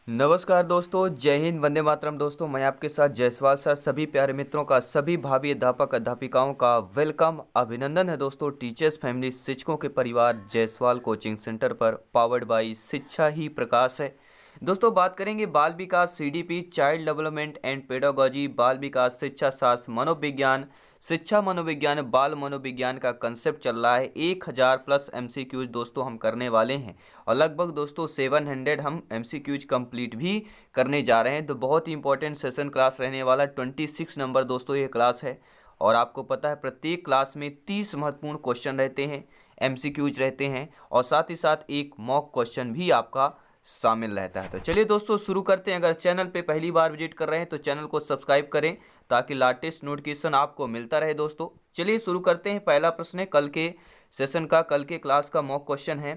नमस्कार दोस्तों, जय हिंद, वंदे मातरम। दोस्तों, मैं आपके साथ जायसवाल सर। सभी प्यारे मित्रों का, सभी भावी अध्यापक अध्यापिकाओं का वेलकम, अभिनंदन है दोस्तों। टीचर्स फैमिली, शिक्षकों के परिवार जायसवाल कोचिंग सेंटर पर, पावर्ड बाई शिक्षा ही प्रकाश है। दोस्तों, बात करेंगे बाल विकास, CDP, child development and pedagogy, बाल विकास, शिक्षा शास्त्र, मनोविज्ञान, शिक्षा मनोविज्ञान, बाल मनोविज्ञान का कंसेप्ट चल रहा है। 1000 प्लस एमसीक्यूज दोस्तों हम करने वाले हैं और लगभग दोस्तों 700 हम एमसीक्यूज कंप्लीट भी करने जा रहे हैं। तो बहुत ही इंपॉर्टेंट सेशन क्लास रहने वाला। 26 नंबर दोस्तों ये क्लास है और आपको पता है प्रत्येक क्लास में 30 महत्वपूर्ण क्वेश्चन रहते हैं, एमसीक्यूज रहते हैं और साथ ही साथ एक मॉक क्वेश्चन भी आपका शामिल रहता है। तो चलिए दोस्तों शुरू करते हैं। अगर चैनल पे पहली बार विजिट कर रहे हैं तो चैनल को सब्सक्राइब करें ताकि लेटेस्ट नोटिफिकेशन आपको मिलता रहे। दोस्तों चलिए शुरू करते हैं। पहला प्रश्न है कल के सेशन का, कल के क्लास का मॉक क्वेश्चन है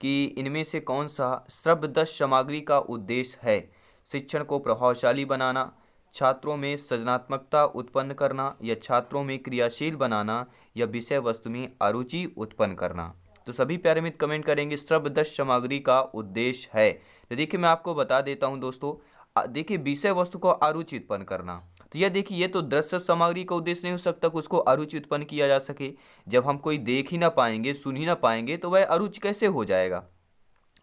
कि इनमें से कौन सा श्रव्यदर्श सामग्री का उद्देश्य है? शिक्षण को प्रभावशाली बनाना, छात्रों में सृजनात्मकता उत्पन्न करना, या छात्रों में क्रियाशील बनाना, या विषय वस्तु में अरुचि उत्पन्न करना। तो सभी प्यारे मित्र कमेंट करेंगे श्रव्यदर्श सामग्री का उद्देश्य है। तो देखिए मैं आपको बता देता हूं दोस्तों, देखिए विषय वस्तु को अरुचि उत्पन्न करना। तो यह देखिए ये तो दृश्य सामग्री का उद्देश्य नहीं हो सकता कि उसको अरुचि उत्पन्न किया जा सके। जब हम कोई देख ही ना पाएंगे, सुन ही ना पाएंगे तो वह अरुचि कैसे हो जाएगा?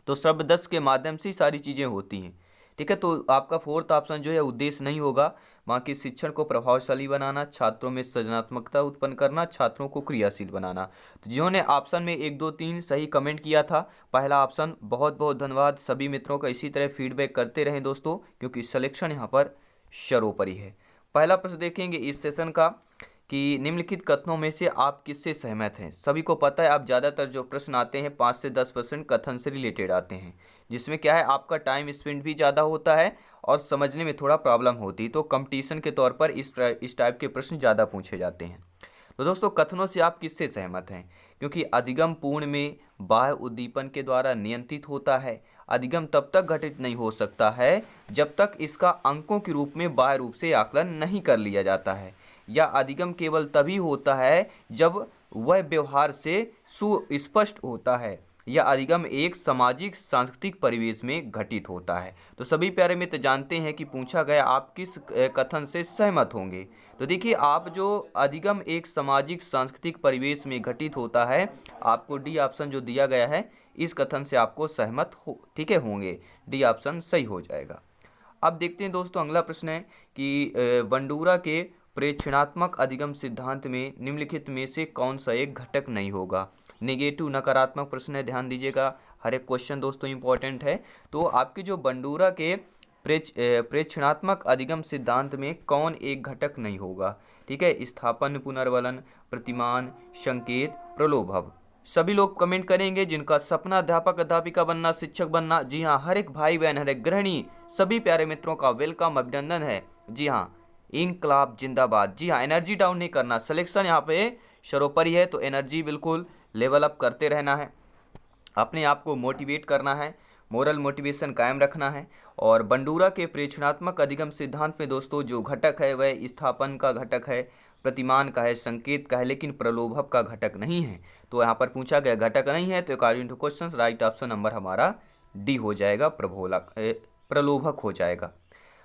तो शब्दस के माध्यम से ही सारी चीज़ें होती हैं। ठीक है, तो आपका फोर्थ ऑप्शन जो है उद्देश्य नहीं होगा। वहाँ के शिक्षण को प्रभावशाली बनाना, छात्रों में सृजनात्मकता उत्पन्न करना, छात्रों को क्रियाशील बनाना। तो जिन्होंने ऑप्शन में 1 2 3 सही कमेंट किया था, पहला ऑप्शन, बहुत बहुत धन्यवाद। सभी मित्रों का इसी तरह फीडबैक करते रहें दोस्तों, क्योंकि सिलेक्शन यहाँ पर सर्वोपरि है। पहला प्रश्न देखेंगे इस सेशन का कि निम्नलिखित कथनों में से आप किससे सहमत हैं? सभी को पता है, आप ज़्यादातर जो प्रश्न आते हैं 5 से 10% कथन से रिलेटेड आते हैं, जिसमें क्या है आपका टाइम स्पेंड भी ज़्यादा होता है और समझने में थोड़ा प्रॉब्लम होती है। तो कंपटीशन के तौर पर इस टाइप के प्रश्न ज़्यादा पूछे जाते हैं। तो दोस्तों कथनों से आप किससे सहमत हैं? क्योंकि अधिगम पूर्ण में बाह्य उद्दीपन के द्वारा नियंत्रित होता है। अधिगम तब तक घटित नहीं हो सकता है जब तक इसका अंकों के रूप में बाह्य रूप से आकलन नहीं कर लिया जाता है, या अधिगम केवल तभी होता है जब वह व्यवहार से सुस्पष्ट होता है, या अधिगम एक सामाजिक सांस्कृतिक परिवेश में घटित होता है। तो सभी प्यारे मित्र जानते हैं कि पूछा गया आप किस कथन से सहमत होंगे। तो देखिए आप जो अधिगम एक सामाजिक सांस्कृतिक परिवेश में घटित होता है, आपको डी ऑप्शन जो दिया गया है इस कथन से आपको सहमत हो, ठीक है, होंगे। डी ऑप्शन सही हो जाएगा। अब देखते हैं दोस्तों अगला प्रश्न है कि बंडूरा के प्रेक्षणात्मक अधिगम सिद्धांत में निम्नलिखित में से कौन सा एक घटक नहीं होगा? नेगेटिव नकारात्मक प्रश्न है, ध्यान दीजिएगा, हर एक क्वेश्चन दोस्तों इंपॉर्टेंट है। तो आपके जो बंडूरा के प्रेक्षणात्मक अधिगम सिद्धांत में कौन एक घटक नहीं होगा? ठीक है, स्थापन, पुनर्वलन, प्रतिमान, संकेत, प्रलोभन। सभी लोग कमेंट करेंगे जिनका सपना अध्यापक अध्यापिका बनना, शिक्षक बनना। जी हाँ, हर एक भाई बहन, हर एक गृहिणी, सभी प्यारे मित्रों का वेलकम, अभिनंदन है। जी हाँ, इनकलाब जिंदाबाद। जी हाँ, एनर्जी डाउन नहीं करना, सिलेक्शन यहाँ पे सर्वोपरि है, तो एनर्जी बिल्कुल लेवल अप करते रहना है, अपने आप को मोटिवेट करना है, मोरल मोटिवेशन कायम रखना है। और बंडूरा के प्रेक्षणात्मक अधिगम सिद्धांत में दोस्तों जो घटक है वह स्थापन का घटक है, प्रतिमान का है, संकेत का है, लेकिन प्रलोभक का घटक नहीं है। तो यहाँ पर पूछा गया घटक नहीं है, तो according to question right option number हमारा डी हो जाएगा, प्रलोभक हो जाएगा।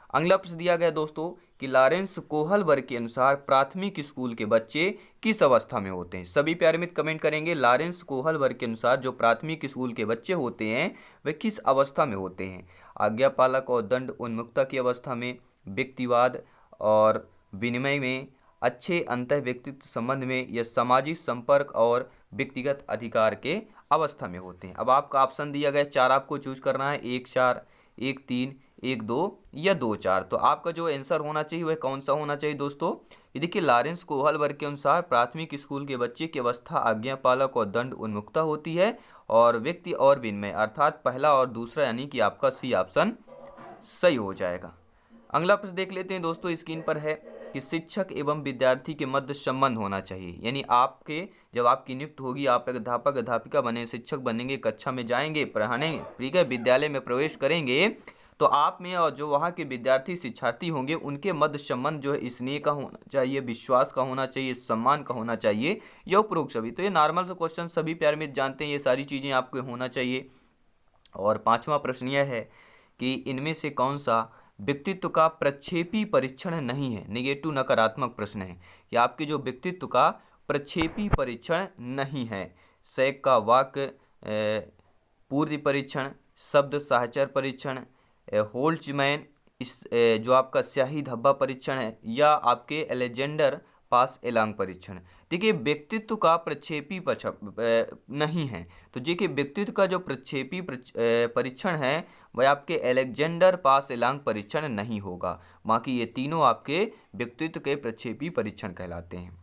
अगला प्रश्न दिया गया दोस्तों कि लॉरेंस कोहलबर्ग के अनुसार प्राथमिक स्कूल के बच्चे किस अवस्था में होते हैं? सभी प्यारे मित्र कमेंट करेंगे लॉरेंस कोहलबर्ग के अनुसार जो प्राथमिक स्कूल के बच्चे होते हैं वे किस अवस्था में होते हैं? आज्ञापालक और दंड उन्मुक्ता की अवस्था में, व्यक्तिवाद और विनिमय में, अच्छे अंतः व्यक्तित्व संबंध में, या सामाजिक संपर्क और व्यक्तिगत अधिकार के अवस्था में होते हैं। अब आपका ऑप्शन दिया गया, 4 आपको चूज करना है, 1 4, 1 3, 1 2 या 2 4। तो आपका जो आंसर होना चाहिए वह कौन सा होना चाहिए दोस्तों? ये देखिए लॉरेंस कोहलबर्ग के अनुसार प्राथमिक स्कूल के बच्चे की अवस्था आज्ञापालक और दंड उन्मुक्ता होती है, और व्यक्ति और विनिमय, अर्थात पहला और दूसरा, यानी कि आपका सी ऑप्शन सही हो जाएगा। अगला प्रश्न देख लेते हैं दोस्तों, स्क्रीन पर है कि शिक्षक एवं विद्यार्थी के मध्य संबंध होना चाहिए। यानी आपके जब आपकी नियुक्त होगी, आप अध्यापक अध्यापिका बने, शिक्षक बनेंगे, कक्षा में जाएंगे, पढ़ाने, ठीक है, विद्यालय में प्रवेश करेंगे, तो आप में और जो वहाँ के विद्यार्थी शिक्षार्थी होंगे उनके मध्य संबंध जो है स्नेह का होना चाहिए, विश्वास का होना चाहिए, सम्मान का होना चाहिए, या उपरोक्त सभी। तो ये नॉर्मल से क्वेश्चन सभी प्यारे मित्र जानते हैं, ये सारी चीज़ें आपको होना चाहिए। और 5वां प्रश्न यह है कि इनमें से कौन सा व्यक्तित्व का प्रक्षेपी परीक्षण नहीं है। नेगेटिव नकारात्मक प्रश्न है कि आपके जो व्यक्तित्व का प्रक्षेपी परीक्षण नहीं है। सैक का वाक्य पूर्ति परीक्षण, शब्द साहचर्य परीक्षण, होल्ट्जमैन जो आपका स्याही धब्बा परीक्षण है, या आपके एलेक्जेंडर पास एलांग परीक्षण। देखिए व्यक्तित्व का प्रक्षेपी नहीं है, तो देखिए व्यक्तित्व का जो प्रक्षेपी परीक्षण है वह आपके एलेक्जेंडर पास एलांग परीक्षण नहीं होगा। बाकी ये तीनों आपके व्यक्तित्व के प्रक्षेपी परीक्षण कहलाते हैं।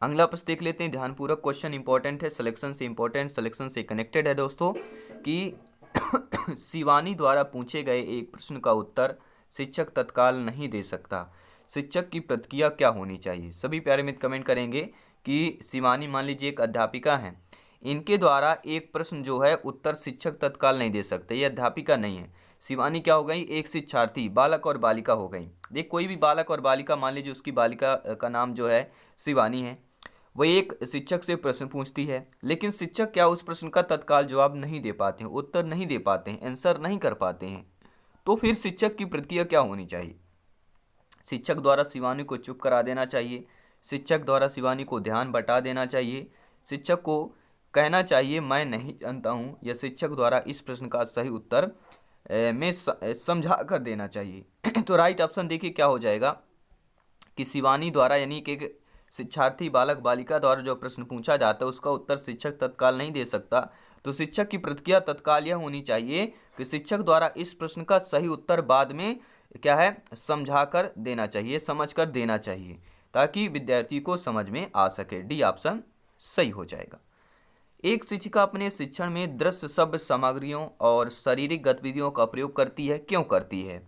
अगला प्रश्न देख लेते हैं ध्यानपूर्वक। क्वेश्चन इंपॉर्टेंट है, सिलेक्शन से इंपॉर्टेंट, सिलेक्शन से कनेक्टेड है दोस्तों। कि शिवानी द्वारा पूछे गए एक प्रश्न का उत्तर शिक्षक तत्काल नहीं दे सकता, शिक्षक की प्रतिक्रिया क्या होनी चाहिए। सभी प्यारे मित्र कमेंट करेंगे कि शिवानी मान लीजिए एक अध्यापिका हैं, इनके द्वारा एक प्रश्न जो है उत्तर शिक्षक तत्काल नहीं दे सकते। ये अध्यापिका नहीं है, शिवानी क्या हो गई, एक शिक्षार्थी, बालक और बालिका हो गई। देख कोई भी बालक और बालिका, मान लीजिए उसकी बालिका का नाम जो है शिवानी है, वह एक शिक्षक से प्रश्न पूछती है, लेकिन शिक्षक क्या उस प्रश्न का तत्काल जवाब नहीं दे पाते हैं, उत्तर नहीं दे पाते हैं, आंसर नहीं कर पाते हैं। तो फिर शिक्षक की प्रतिक्रिया क्या होनी चाहिए। शिक्षक द्वारा शिवानी को चुप करा देना चाहिए, शिक्षक द्वारा शिवानी को ध्यान बटा देना चाहिए, शिक्षक को कहना चाहिए मैं नहीं जानता हूँ, या शिक्षक द्वारा इस प्रश्न का सही उत्तर में समझा कर देना चाहिए। तो राइट ऑप्शन देखिए क्या हो जाएगा कि शिवानी द्वारा, यानी कि शिक्षार्थी बालक बालिका द्वारा जो प्रश्न पूछा जाता है उसका उत्तर शिक्षक तत्काल नहीं दे सकता। तो शिक्षक की प्रतिक्रिया तत्काल यह होनी चाहिए कि शिक्षक द्वारा इस प्रश्न का सही उत्तर बाद में क्या है, समझा कर देना चाहिए, समझ कर देना चाहिए, ताकि विद्यार्थी को समझ में आ सके। डी ऑप्शन सही हो जाएगा। एक शिक्षिका अपने शिक्षण में दृश्य शब्द सामग्रियों और शारीरिक गतिविधियों का प्रयोग करती है। क्यों करती है?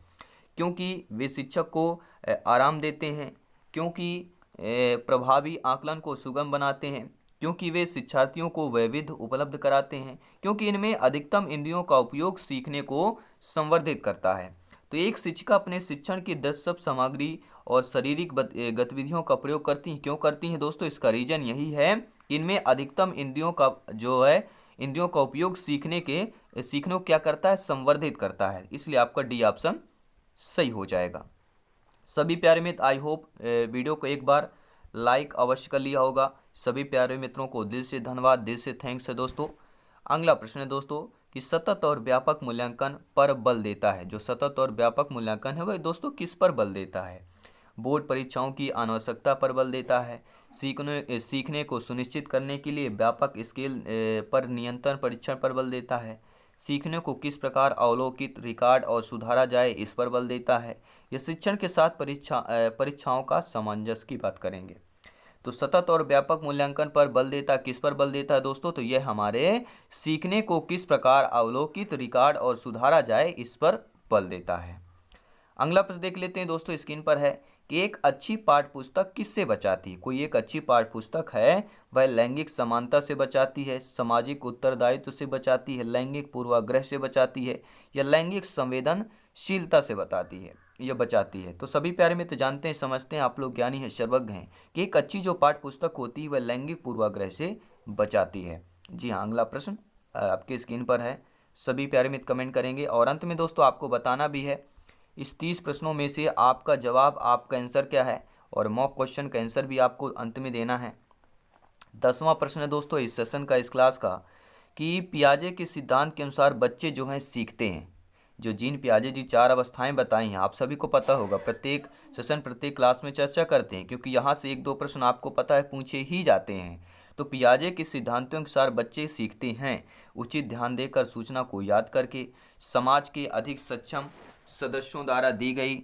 क्योंकि वे शिक्षक को आराम देते हैं, क्योंकि प्रभावी आकलन को सुगम बनाते हैं, क्योंकि वे शिक्षार्थियों को वैविध्य उपलब्ध कराते हैं, क्योंकि इनमें अधिकतम इंद्रियों का उपयोग सीखने को संवर्धित करता है। तो एक शिक्षिका अपने शिक्षण की दृश्य सामग्री और शारीरिक गतिविधियों का प्रयोग करती हैं। क्यों करती हैं दोस्तों? इसका रीजन यही है, इनमें अधिकतम इंद्रियों का जो है, इंद्रियों का उपयोग सीखने को क्या करता है, संवर्धित करता है। इसलिए आपका डी ऑप्शन सही हो जाएगा। सभी प्यारे मित्र, आई होप वीडियो को एक बार लाइक अवश्य कर लिया होगा। सभी प्यारे मित्रों को दिल से धन्यवाद, दिल से थैंक्स है दोस्तों। अगला प्रश्न है दोस्तों कि सतत और व्यापक मूल्यांकन पर बल देता है। जो सतत और व्यापक मूल्यांकन है वह दोस्तों किस पर बल देता है? बोर्ड परीक्षाओं की आवश्यकता पर बल देता है, सीखने को सुनिश्चित करने के लिए व्यापक स्केल पर नियंत्रण परीक्षण पर बल देता है, सीखने को किस प्रकार अवलोकित, रिकॉर्ड और सुधारा जाए इस पर बल देता है, यह शिक्षण के साथ परीक्षाओं का सामंजस्य की बात करेंगे। तो सतत और व्यापक मूल्यांकन पर बल देता, किस पर बल देता है दोस्तों? तो यह हमारे सीखने को किस प्रकार अवलोकित, रिकॉर्ड और सुधारा जाए इस पर बल देता है। अगला प्रश्न देख लेते हैं दोस्तों, स्क्रीन पर है कि एक अच्छी पाठ्य पुस्तक किससे बचाती है? कोई एक अच्छी पाठ्य पुस्तक है वह लैंगिक समानता से बचाती है, सामाजिक उत्तरदायित्व से बचाती है, लैंगिक पूर्वाग्रह से बचाती है, या लैंगिक संवेदनशीलता से बचाती है। तो सभी प्यारे मित्र जानते हैं, समझते हैं, आप लोग ज्ञानी हैं, सर्वज्ञ हैं कि एक अच्छी जो पाठ्य पुस्तक होती है वह लैंगिक पूर्वाग्रह से बचाती है। जी हाँ, अगला प्रश्न आपके स्क्रीन पर है, सभी प्यारे मित्र कमेंट करेंगे। और अंत में दोस्तों आपको बताना भी है इस 30 प्रश्नों में से आपका जवाब, आपका आंसर क्या है, और मॉक क्वेश्चन का आंसर भी आपको अंत में देना है। 10वां प्रश्न है दोस्तों इस सेशन का, इस क्लास का, कि पियाजे के सिद्धांत के अनुसार बच्चे जो हैं सीखते हैं। जो जीन पियाजे जी 4 अवस्थाएं बताई हैं आप सभी को पता होगा, प्रत्येक सेशन प्रत्येक क्लास में चर्चा करते हैं, क्योंकि यहाँ से 1-2 प्रश्न आपको पता है पूछे ही जाते हैं। तो पियाजे के सिद्धांतों के अनुसार बच्चे सीखते हैं उचित ध्यान देकर, सूचना को याद करके, समाज के अधिक सक्षम सदस्यों द्वारा दी गई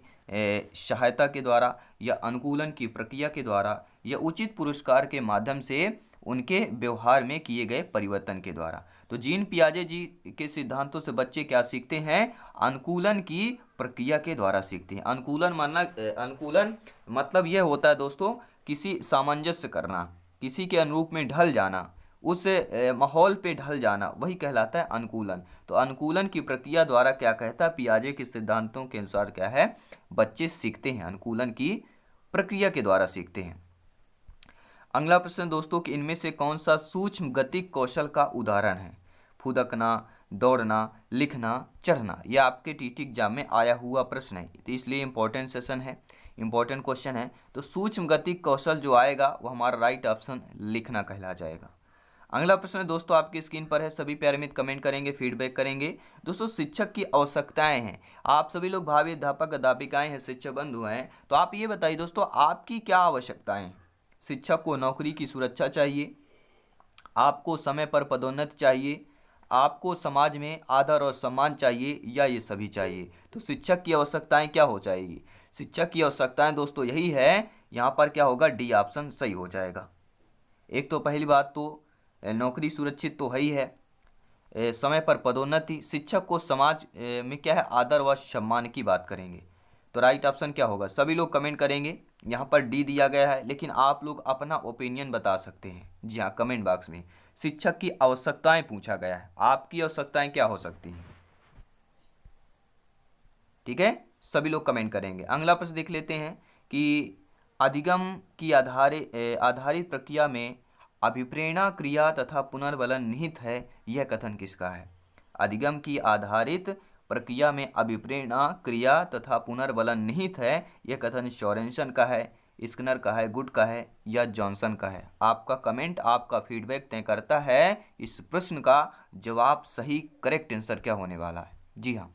सहायता के द्वारा, या अनुकूलन की प्रक्रिया के द्वारा, या उचित पुरस्कार के माध्यम से उनके व्यवहार में किए गए परिवर्तन के द्वारा। तो जीन पियाजे जी के सिद्धांतों से बच्चे क्या सीखते हैं? अनुकूलन की प्रक्रिया के द्वारा सीखते हैं। अनुकूलन मतलब यह होता है दोस्तों किसी सामंजस्य करना, किसी के अनुरूप में ढल जाना, उस माहौल पे ढल जाना, वही कहलाता है अनुकूलन। तो अनुकूलन की प्रक्रिया द्वारा क्या कहता है, पियाजे के सिद्धांतों के अनुसार क्या है, बच्चे सीखते हैं, अनुकूलन की प्रक्रिया के द्वारा सीखते हैं। अगला प्रश्न दोस्तों कि इनमें से कौन सा सूक्ष्म गतिक कौशल का उदाहरण है? फुदकना, दौड़ना, लिखना, चढ़ना। यह आपके टीटी एग्जाम में आया हुआ प्रश्न है, तो इसलिए इंपॉर्टेंट सेशन है, इंपॉर्टेंट क्वेश्चन है। तो सूक्ष्म गति कौशल जो आएगा वो हमारा राइट ऑप्शन लिखना कहला जाएगा। अगला प्रश्न दोस्तों आपकी स्क्रीन पर है, सभी प्यारे मित्र कमेंट करेंगे, फीडबैक करेंगे। दोस्तों शिक्षक की आवश्यकताएं हैं, आप सभी लोग भावी अध्यापक अध्यापिकाएं हैं, शिक्षक बंधु हैं, तो आप ये बताइए दोस्तों आपकी क्या आवश्यकताएं हैं। शिक्षक को नौकरी की सुरक्षा चाहिए, आपको समय पर पदोन्नति चाहिए, आपको समाज में आदर और सम्मान चाहिए, या ये सभी चाहिए। तो शिक्षक की आवश्यकताएं क्या हो जाएगी, शिक्षक की आवश्यकताएं दोस्तों यही है, यहाँ पर क्या होगा, डी ऑप्शन सही हो जाएगा। एक तो पहली बात तो नौकरी सुरक्षित तो है ही है, समय पर पदोन्नति, शिक्षक को समाज में क्या है, आदर व सम्मान की बात करेंगे। तो राइट ऑप्शन क्या होगा, सभी लोग कमेंट करेंगे। यहाँ पर डी दिया गया है, लेकिन आप लोग अपना ओपिनियन बता सकते हैं, जी हाँ, कमेंट बॉक्स में। शिक्षक की आवश्यकताएं पूछा गया है, आपकी आवश्यकताएं क्या हो सकती हैं, ठीक है, सभी लोग कमेंट करेंगे। अगला प्रश्न देख लेते हैं कि अधिगम की आधारित प्रक्रिया में अभिप्रेरणा क्रिया तथा पुनर्बलन निहित है, यह कथन किसका है। अधिगम की आधारित प्रक्रिया में अभिप्रेरणा क्रिया तथा पुनर्बलन निहित है, यह कथन सोरेनसन का है, स्किनर का है, गुड का है, या जॉनसन का है। आपका कमेंट, आपका फीडबैक तय करता है इस प्रश्न का जवाब, सही करेक्ट आंसर क्या होने वाला है। जी हाँ,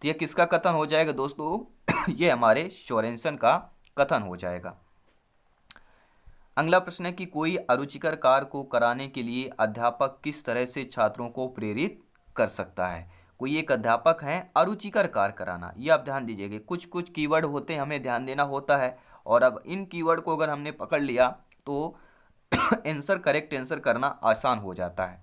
तो यह किसका कथन हो जाएगा दोस्तों ये हमारे सोरेनसन का कथन हो जाएगा। अगला प्रश्न है कि कोई अरुचिकर कार्य को कराने के लिए अध्यापक किस तरह से छात्रों को प्रेरित कर सकता है। कोई एक अध्यापक है, अरुचिकर कार्य कराना, ये आप ध्यान दीजिएगा, कुछ कुछ कीवर्ड होते हैं, हमें ध्यान देना होता है, और अब इन कीवर्ड को अगर हमने पकड़ लिया तो आंसर, करेक्ट आंसर करना आसान हो जाता है।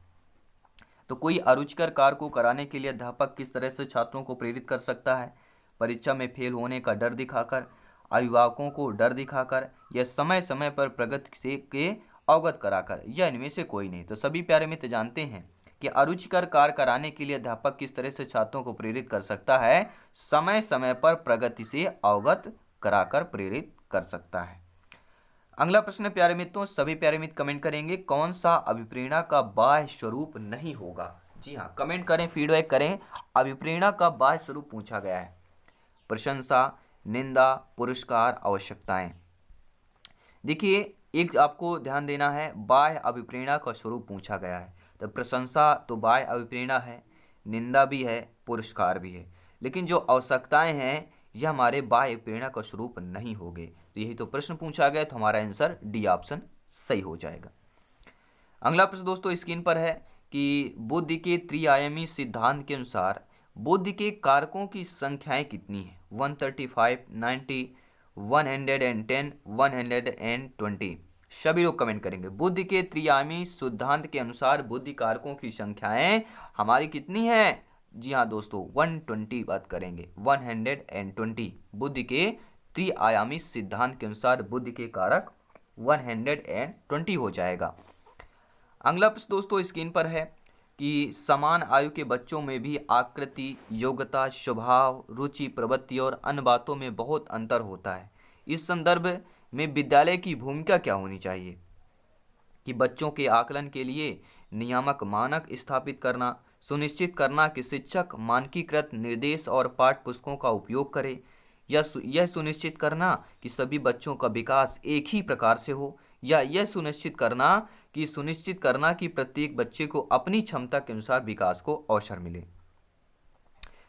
तो कोई अरुचिकर कार्य को कराने के लिए अध्यापक किस तरह से छात्रों को प्रेरित कर सकता है, परीक्षा में फेल होने का डर दिखाकर, अभिभावकों को डर दिखाकर, या समय समय पर प्रगति से के अवगत कराकर, या इनमें से कोई नहीं। तो सभी प्यारे मित्र जानते हैं कि अरुचिकर कार्य कराने के लिए अध्यापक किस तरह से छात्रों को प्रेरित कर सकता है, समय समय पर प्रगति से अवगत कराकर प्रेरित कर सकता है। अगला प्रश्न प्यारे मित्रों, सभी प्यारे मित्र कमेंट करेंगे, कौन सा अभिप्रेरणा का बाह्य स्वरूप नहीं होगा। जी हाँ, कमेंट करें, फीडबैक करें। अभिप्रेरणा का बाह्य स्वरूप पूछा गया है, प्रशंसा, निंदा, पुरस्कार, आवश्यकताएं। देखिए, एक आपको ध्यान देना है, बाह्य अभिप्रेरणा का स्वरूप पूछा गया है, तो प्रशंसा तो बाह्य अभिप्रेरणा है, निंदा भी है, पुरस्कार भी है, लेकिन जो आवश्यकताएं हैं यह हमारे बाह्य प्रेरणा का स्वरूप नहीं होंगे। तो यही तो प्रश्न पूछा गया, तो हमारा आंसर डी ऑप्शन सही हो जाएगा। अगला प्रश्न दोस्तों स्क्रीन पर है कि बुद्धि के त्रिआयामी सिद्धांत के अनुसार बुद्धि के कारकों की संख्याएं कितनी है। 135, 90, 110, 120। सभी लोग कमेंट करेंगे। बुद्धि के त्रिआयामी सिद्धांत के अनुसार बुद्धि कारकों की संख्याएं हमारी कितनी है। जी हाँ दोस्तों, 120 बात करेंगे, 120। बुद्धि के त्रिआयामी सिद्धांत के अनुसार बुद्धि के कारक 120 हो जाएगा। अगला प्रश्न दोस्तों स्क्रीन पर है कि समान आयु के बच्चों में भी आकृति, योग्यता, स्वभाव, रुचि, प्रवृत्ति और अन्य बातों में बहुत अंतर होता है। इस संदर्भ में विद्यालय की भूमिका क्या होनी चाहिए कि बच्चों के आकलन के लिए नियामक मानक स्थापित करना, सुनिश्चित करना कि शिक्षक मानकीकृत निर्देश और पाठ्य पुस्तकों का उपयोग करे, या यह सुनिश्चित करना कि सभी बच्चों का विकास एक ही प्रकार से हो, या यह सुनिश्चित करना कि प्रत्येक बच्चे को अपनी क्षमता के अनुसार विकास को अवसर मिले।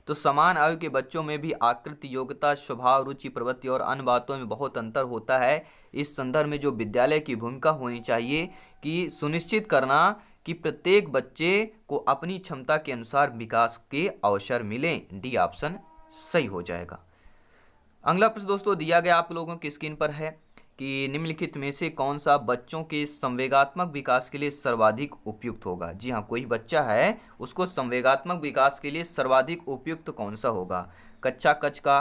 तो समान आयु के बच्चों में भी आकृति, योग्यता, स्वभाव, रुचि, प्रवृत्ति और अन्य बातों में बहुत अंतर होता है। इस संदर्भ में जो विद्यालय की भूमिका होनी चाहिए कि सुनिश्चित करना कि प्रत्येक बच्चे को अपनी क्षमता के अनुसार विकास के अवसर मिले। डी ऑप्शन सही हो जाएगा। अगला प्रश्न दोस्तों दिया गया आप लोगों की स्क्रीन पर है कि निम्नलिखित में से कौन सा बच्चों के संवेगात्मक विकास के लिए सर्वाधिक उपयुक्त होगा। जी हाँ, कोई बच्चा है उसको संवेगात्मक विकास के लिए सर्वाधिक उपयुक्त कौन सा होगा। कक्षा कक्ष का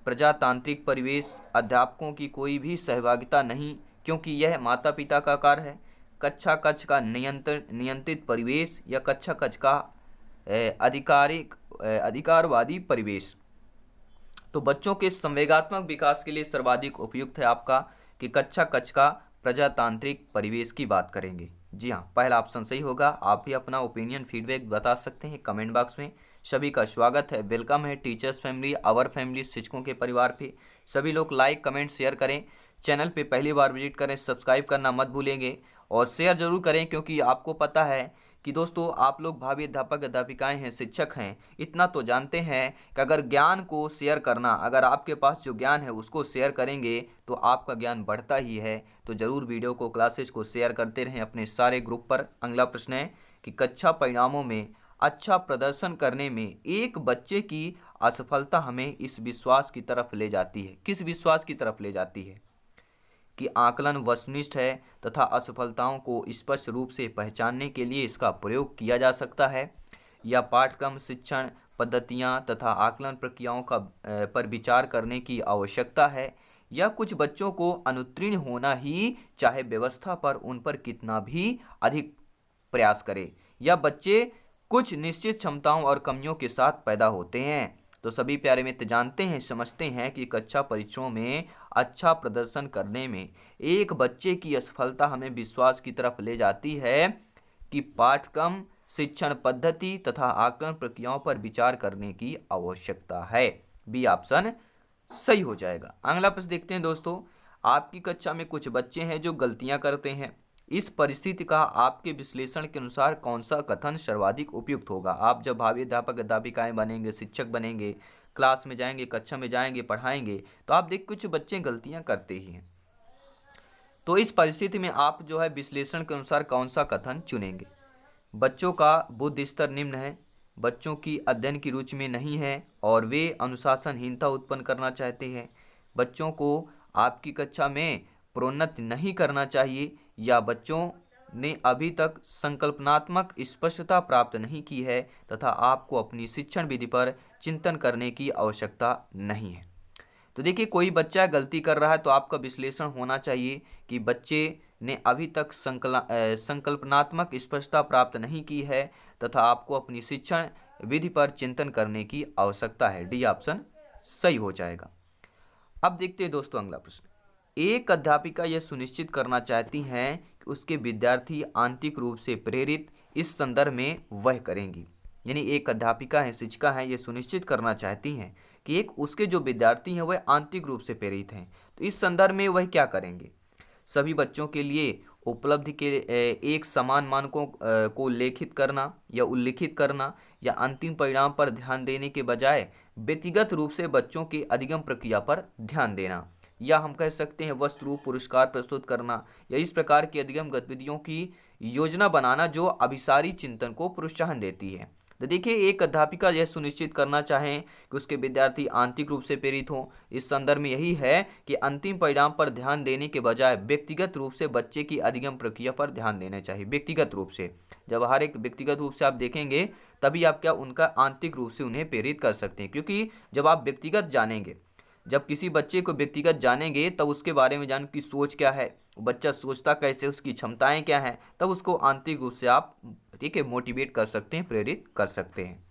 प्रजातांत्रिक परिवेश, अध्यापकों की कोई भी सहभागिता नहीं क्योंकि यह माता पिता का कार्य है, कक्षा कक्ष का नियंत्रित परिवेश, या कक्षा कक्ष का अधिकारवादी परिवेश। तो बच्चों के संवेगात्मक विकास के लिए सर्वाधिक उपयुक्त है आपका कि कक्षा कक्ष का प्रजातांत्रिक परिवेश की बात करेंगे। जी हाँ, पहला ऑप्शन सही होगा। आप भी अपना ओपिनियन फीडबैक बता सकते हैं कमेंट बॉक्स में। सभी का स्वागत है, वेलकम है टीचर्स फैमिली, आवर फैमिली, शिक्षकों के परिवार पे। सभी लोग लाइक कमेंट शेयर करें, चैनल पे पहली बार विजिट करें, सब्सक्राइब करना मत भूलेंगे और शेयर जरूर करें, क्योंकि आपको पता है कि दोस्तों आप लोग भावी अध्यापक अध्यापिकाएं हैं, शिक्षक हैं, इतना तो जानते हैं कि अगर ज्ञान को शेयर करना, अगर आपके पास जो ज्ञान है उसको शेयर करेंगे तो आपका ज्ञान बढ़ता ही है। तो ज़रूर वीडियो को, क्लासेज को शेयर करते रहें अपने सारे ग्रुप पर। अगला प्रश्न है कि कक्षा परिणामों में अच्छा प्रदर्शन करने में एक बच्चे की असफलता हमें इस विश्वास की तरफ ले जाती है। किस विश्वास की तरफ ले जाती है? कि आकलन वस्तुनिष्ठ है तथा असफलताओं को स्पष्ट रूप से पहचानने के लिए इसका प्रयोग किया जा सकता है, या पाठ्यक्रम, शिक्षण पद्धतियां तथा आकलन प्रक्रियाओं का पर विचार करने की आवश्यकता है, या कुछ बच्चों को अनुत्तीर्ण होना ही चाहे व्यवस्था पर उन पर कितना भी अधिक प्रयास करे, या बच्चे कुछ निश्चित क्षमताओं और कमियों के साथ पैदा होते हैं। तो सभी प्यारे मित्र जानते हैं, समझते हैं कि कक्षा परीक्षाओं में अच्छा प्रदर्शन करने में एक बच्चे की असफलता हमें विश्वास की तरफ ले जाती है कि पाठ्यक्रम, शिक्षण पद्धति तथा आकलन प्रक्रियाओं पर विचार करने की आवश्यकता है। बी ऑप्शन सही हो जाएगा। अगला प्रश्न देखते हैं दोस्तों। आपकी कक्षा में कुछ बच्चे हैं जो गलतियां करते हैं। इस परिस्थिति का आपके विश्लेषण के अनुसार कौन सा कथन सर्वाधिक उपयुक्त होगा? आप जब भावी अध्यापक अध्यापिकाएं बनेंगे, शिक्षक बनेंगे, क्लास में जाएंगे, कक्षा में जाएंगे, पढ़ाएंगे, तो आप देख कुछ बच्चे गलतियां करते ही हैं। तो इस परिस्थिति में आप जो है विश्लेषण के अनुसार कौन सा कथन चुनेंगे? बच्चों का बुद्धि स्तर निम्न है, बच्चों की अध्ययन की रुचि में नहीं है और वे अनुशासनहीनता उत्पन्न करना चाहते हैं, बच्चों को आपकी कक्षा में प्रोन्नत नहीं करना चाहिए, या बच्चों ने अभी तक संकल्पनात्मक स्पष्टता प्राप्त नहीं की है तथा आपको अपनी शिक्षण विधि पर चिंतन करने की आवश्यकता नहीं है। तो देखिए, कोई बच्चा गलती कर रहा है तो आपका विश्लेषण होना चाहिए कि बच्चे ने अभी तक संकल्पनात्मक स्पष्टता प्राप्त नहीं की है तथा आपको अपनी शिक्षण विधि पर चिंतन करने की आवश्यकता है। डी ऑप्शन सही हो जाएगा। अब देखते हैं दोस्तों अगला प्रश्न। एक अध्यापिका यह सुनिश्चित करना चाहती हैं कि उसके विद्यार्थी आंतरिक रूप से प्रेरित, इस संदर्भ में वह करेंगी। यानी एक अध्यापिका है, शिक्षिका है, ये सुनिश्चित करना चाहती हैं कि एक उसके जो विद्यार्थी हैं वह आंतरिक रूप से प्रेरित हैं, तो इस संदर्भ में वह क्या करेंगे? सभी बच्चों के लिए उपलब्धि के एक समान मानकों को लेखित करना या उल्लिखित करना, या अंतिम परिणाम पर ध्यान देने के बजाय व्यक्तिगत रूप से बच्चों की अधिगम प्रक्रिया पर ध्यान देना, या हम कह सकते हैं वस्तु रूप पुरस्कार प्रस्तुत करना, या इस प्रकार की अधिगम गतिविधियों की योजना बनाना जो अभिसारी चिंतन को प्रोत्साहन देती है। तो देखिए, एक अध्यापिका यह सुनिश्चित करना चाहें कि उसके विद्यार्थी आंतरिक रूप से प्रेरित हों, इस संदर्भ में यही है कि अंतिम परिणाम पर ध्यान देने के बजाय व्यक्तिगत रूप से बच्चे की अधिगम प्रक्रिया पर ध्यान देना चाहिए। व्यक्तिगत रूप से, जब हर एक व्यक्तिगत रूप से आप देखेंगे तभी आप क्या उनका आंतरिक रूप से उन्हें प्रेरित कर सकते हैं, क्योंकि जब आप व्यक्तिगत जानेंगे, जब किसी बच्चे को व्यक्तिगत जानेंगे तब उसके बारे में जान की सोच क्या है, बच्चा सोचता कैसे, उसकी क्षमताएं क्या हैं, तब उसको आंतरिक रूप से आप ठीक है मोटिवेट कर सकते हैं, प्रेरित कर सकते हैं।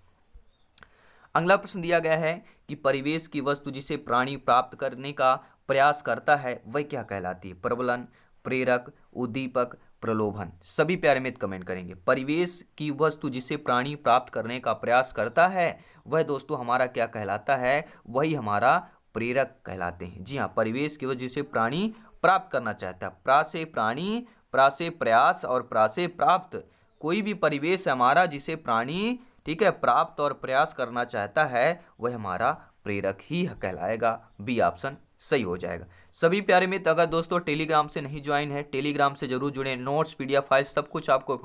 अगला प्रश्न दिया गया है कि परिवेश की वस्तु जिसे प्राणी प्राप्त करने का प्रयास करता है वह क्या कहलाती है? प्रबलन, प्रेरक, उद्दीपक, प्रलोभन। सभी प्यारे मित्र कमेंट करेंगे। परिवेश की वस्तु जिसे प्राणी प्राप्त करने का प्रयास करता है वह दोस्तों हमारा क्या कहलाता है? वही हमारा प्रेरक कहलाते हैं। जी हाँ, परिवेश की वजह से प्राणी प्राप्त करना चाहता है। प्रा से प्राणी, प्रा से प्रयास और प्रा से प्राप्त। कोई भी परिवेश हमारा जिसे प्राणी ठीक है प्राप्त और प्रयास करना चाहता है वह हमारा प्रेरक ही कहलाएगा। बी ऑप्शन सही हो जाएगा। सभी प्यारे मित्र अगर दोस्तों टेलीग्राम से नहीं ज्वाइन है, टेलीग्राम से जरूर जुड़े। नोट्स, पीडीएफ फाइल सब कुछ आपको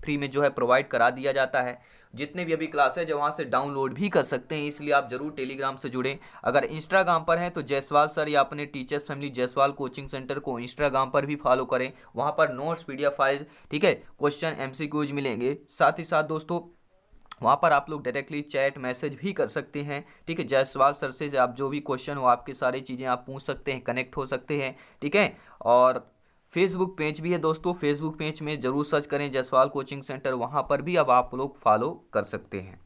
फ्री में जो है प्रोवाइड करा दिया जाता है। जितने भी अभी क्लासेज है वहाँ से डाउनलोड भी कर सकते हैं, इसलिए आप जरूर टेलीग्राम से जुड़ें। अगर इंस्टाग्राम पर हैं तो जायसवाल सर या अपने teachers family Jaiswal coaching centre को इंस्टाग्राम पर भी फॉलो करें। वहाँ पर नोट्स, पीडीएफ फाइल, ठीक है, क्वेश्चन, एमसीक्यूज मिलेंगे। साथ ही साथ दोस्तों वहाँ पर आप लोग डायरेक्टली चैट मैसेज भी कर सकते हैं। ठीक है, जायसवाल सर से आप जो भी क्वेश्चन हो आपकी सारी चीज़ें आप पूछ सकते हैं, कनेक्ट हो सकते हैं। ठीक है, और फेसबुक पेज भी है दोस्तों, फेसबुक पेज में जरूर सर्च करें जायसवाल कोचिंग सेंटर, वहाँ पर भी अब आप लोग फॉलो कर सकते हैं।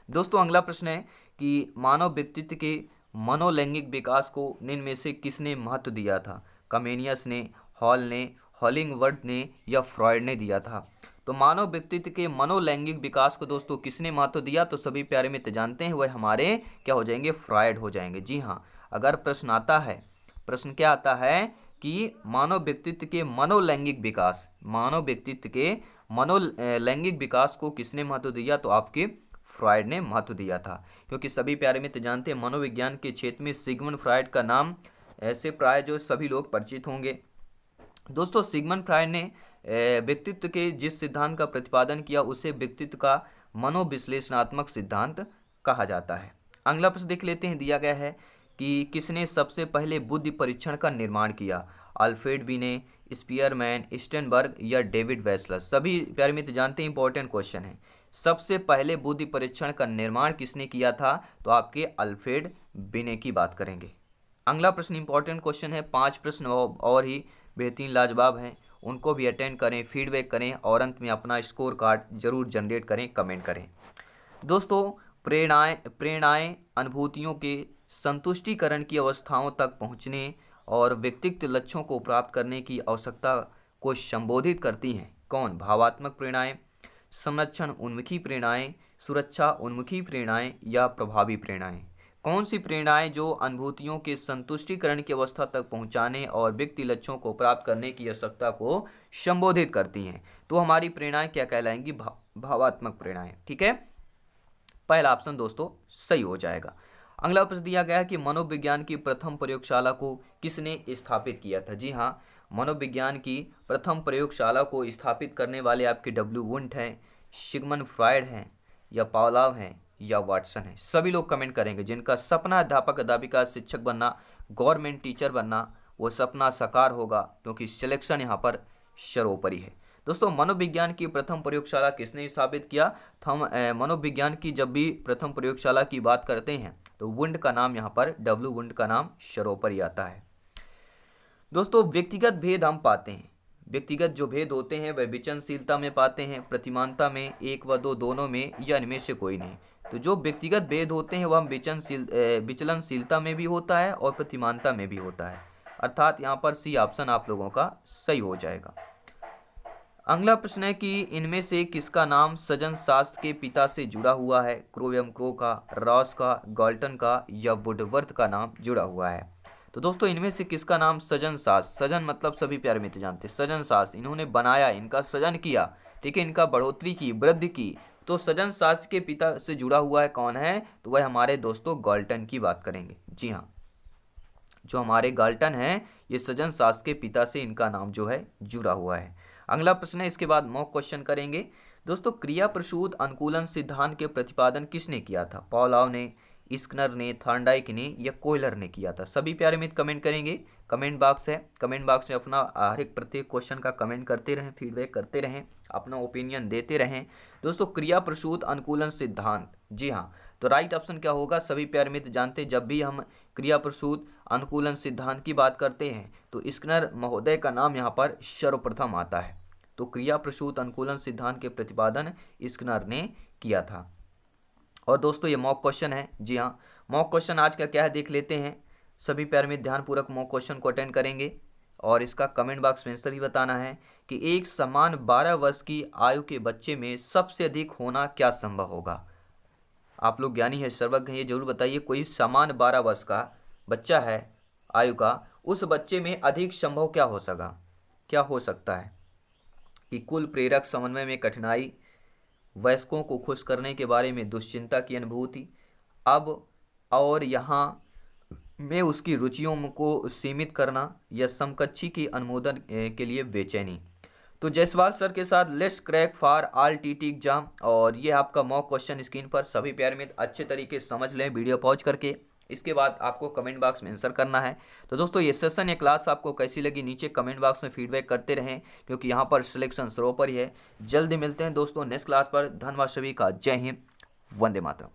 दोस्तों अगला प्रश्न है कि मानव व्यक्तित्व के मनोलैंगिक विकास को निम्न में से किसने महत्व दिया था? कमेनियस ने, हॉल ने, हॉलिंगवर्थ ने या फ्रॉयड ने दिया था। तो मानव व्यक्तित्व के मनोलैंगिक विकास को दोस्तों किसने महत्व दिया? तो सभी प्यारे मित्र जानते हैं वह हमारे क्या हो जाएंगे? फ्रॉयड हो जाएंगे। जी हाँ, अगर प्रश्न आता है, प्रश्न क्या आता है कि मानव व्यक्तित्व के मनोलैंगिक विकास, मानव व्यक्तित्व के मनोलैंगिक विकास को किसने महत्व दिया? तो आपके फ्रॉयड ने महत्व दिया था। क्योंकि सभी प्यारे मित्र जानते हैं मनोविज्ञान के क्षेत्र में सिगमंड फ्रॉयड का नाम ऐसे प्राय जो सभी लोग परिचित होंगे। दोस्तों सिगमंड फ्रॉयड ने व्यक्तित्व के जिस सिद्धांत का प्रतिपादन किया उसे व्यक्तित्व का मनोविश्लेषणात्मक सिद्धांत कहा जाता है। अगला प्रश्न देख लेते हैं, दिया गया है कि किसने सबसे पहले बुद्धि परीक्षण का निर्माण किया? अल्फ्रेड बिने, स्पीयरमैन, स्टेनबर्ग या डेविड वेसलर? सभी प्यारे मित्र जानते हैं इंपॉर्टेंट क्वेश्चन है। सबसे पहले बुद्धि परीक्षण का निर्माण किसने किया था? तो आपके अल्फ्रेड बिने की बात करेंगे। अगला प्रश्न इंपॉर्टेंट क्वेश्चन है, 5 प्रश्न और ही बेहतरीन लाजवाब हैं, उनको भी अटेंड करें, फीडबैक करें और अंत में अपना स्कोर कार्ड जरूर जनरेट करें, कमेंट करें। दोस्तों प्रेरणाएं अनुभूतियों के संतुष्टिकरण की अवस्थाओं तक पहुंचने और व्यक्तित्व लक्ष्यों को प्राप्त करने की आवश्यकता को संबोधित करती हैं। कौन? भावात्मक प्रेरणाएं, संरक्षण उन्मुखी प्रेरणाएं, सुरक्षा उन्मुखी प्रेरणाएं या प्रभावी प्रेरणाएं? कौन सी प्रेरणाएं जो अनुभूतियों के संतुष्टिकरण की अवस्था तक पहुंचाने और व्यक्ति लक्ष्यों को प्राप्त करने की आवश्यकता को संबोधित करती हैं? तो हमारी प्रेरणाएं क्या कहलाएंगी? भावात्मक प्रेरणाएं। ठीक है, पहला ऑप्शन दोस्तों सही हो जाएगा। अगला प्रश्न दिया गया है कि मनोविज्ञान की प्रथम प्रयोगशाला को किसने स्थापित किया था? जी हाँ, मनोविज्ञान की प्रथम प्रयोगशाला को स्थापित करने वाले आपके डब्ल्यू वुंट हैं, सिगमंड फ्रॉयड हैं या पावलोव हैं या वाटसन है? सभी लोग कमेंट करेंगे। जिनका सपना अध्यापक अध्यापिका शिक्षक बनना, गवर्नमेंट टीचर बनना, वो सपना साकार होगा क्योंकि सिलेक्शन यहाँ पर सर्वोपरि है। दोस्तों मनोविज्ञान की प्रथम प्रयोगशाला किसने स्थापित किया? हम मनोविज्ञान की जब भी प्रथम प्रयोगशाला की बात करते हैं तो वुंड का नाम यहाँ पर, डब्ल्यू वुंड का नाम सर्वोपरि आता है। दोस्तों व्यक्तिगत भेद हम पाते हैं, व्यक्तिगत जो भेद होते हैं वह विचलनशीलता में पाते हैं, प्रतिमानता में, 1 व 2 दोनों में, या इनमें से कोई नहीं। तो जो व्यक्तिगत भेद होते हैं वह विचलनशीलता में भी होता है और प्रतिमानता में भी होता है, अर्थात यहाँ पर सी ऑप्शन आप लोगों का सही हो जाएगा। अगला प्रश्न है कि इनमें से किसका नाम सजन शास्त्र के पिता से जुड़ा हुआ है? क्रो का, रॉस का, गॉल्टन का या वुडवर्थ का नाम जुड़ा हुआ है? तो दोस्तों इनमें से किसका नाम सजन शास्त्र, सजन मतलब सभी प्यारे मित्र जानते हैं, सजन शास्त्र इन्होंने बनाया, इनका सजन किया, ठीक है, इनका बढ़ोतरी की, वृद्धि की, तो सजन शास्त्र के पिता से जुड़ा हुआ है कौन है? तो वह हमारे दोस्तों गॉल्टन की बात करेंगे। जी हाँ, जो हमारे गॉल्टन हैं ये सजन शास्त्र के पिता से इनका नाम जो है जुड़ा हुआ है। अगला प्रश्न है, इसके बाद मॉक क्वेश्चन करेंगे। दोस्तों क्रिया प्रसूत अनुकूलन सिद्धांत के प्रतिपादन किसने किया था? पावलोव ने, स्किनर ने, थॉर्नडाइक ने या कोयलर ने किया था? सभी प्यारे मित्र कमेंट करेंगे, कमेंट बॉक्स है, कमेंट बॉक्स में अपना हर एक प्रत्येक क्वेश्चन का कमेंट करते रहें, फीडबैक करते रहें, अपना ओपिनियन देते रहें। दोस्तों क्रिया प्रसूत अनुकूलन सिद्धांत, जी हाँ, तो राइट ऑप्शन क्या होगा? सभी प्यारे मित्र जानते हैं जब भी हम क्रिया प्रसूत अनुकूलन सिद्धांत की बात करते हैं तो स्किनर महोदय का नाम यहाँ पर सर्वप्रथम आता है। तो क्रिया प्रसूत अनुकूलन सिद्धांत के प्रतिपादन स्किनर ने किया था। और दोस्तों ये मॉक क्वेश्चन है, जी हाँ, मॉक क्वेश्चन आज का क्या है देख लेते हैं। सभी प्यारे मित्र ध्यानपूर्वक मॉक क्वेश्चन को अटेंड करेंगे और इसका कमेंट बॉक्स में आंसर भी बताना है कि एक समान 12 वर्ष की आयु के बच्चे में सबसे अधिक होना क्या संभव होगा? आप लोग ज्ञानी है, सर्वज्ञ हैं, ये जरूर बताइए। कोई समान 12 वर्ष का बच्चा है आयु का, उस बच्चे में अधिक संभव क्या हो सकता है? कि कुल प्रेरक समन्वय में कठिनाई, वयस्कों को खुश करने के बारे में दुश्चिंता की अनुभूति, अब और यहाँ में उसकी रुचियों को सीमित करना या समकक्षी की अनुमोदन के लिए बेचैनी। तो जायसवाल सर के साथ let's crack for all TT exam, और ये आपका मॉक क्वेश्चन स्क्रीन पर सभी प्यारे मित्र अच्छे तरीके से समझ लें वीडियो पॉज करके। इसके बाद आपको कमेंट बॉक्स में आंसर करना है। तो दोस्तों ये सेशन या क्लास आपको कैसी लगी नीचे कमेंट बॉक्स में फीडबैक करते रहें, क्योंकि यहाँ पर सिलेक्शन सर्वोपरि है। जल्दी मिलते हैं दोस्तों नेक्स्ट क्लास पर। धन्यवाद सभी का, जय हिंद, वंदे मातरम।